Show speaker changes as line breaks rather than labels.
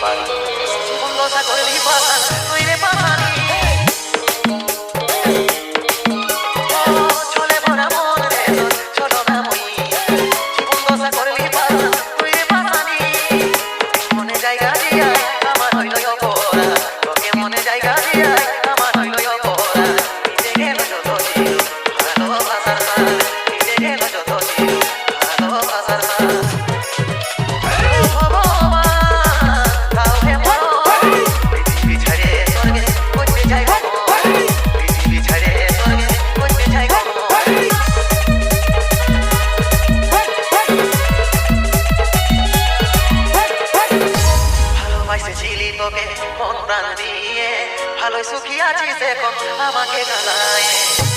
পারি জীবন দশা করলি পাশা তুই রে পাশানি চলে ভরা মন রে তোর চলো না মই জীবন দশা করলি পাশা তুই রে পাশানি মনে জায়গা দিয়া আমার হইল অপরা তোকে মনে জায়গা দিয়া আমার হইল অপরা নিজে গেল যত ছিল ভালোবাসার সার নিজে গেল যত ছিল ভালোবাসার সার তোকে মন প্রাণ দিয়ে ভালোই সুখী আছিস এখন আমাকে জানায়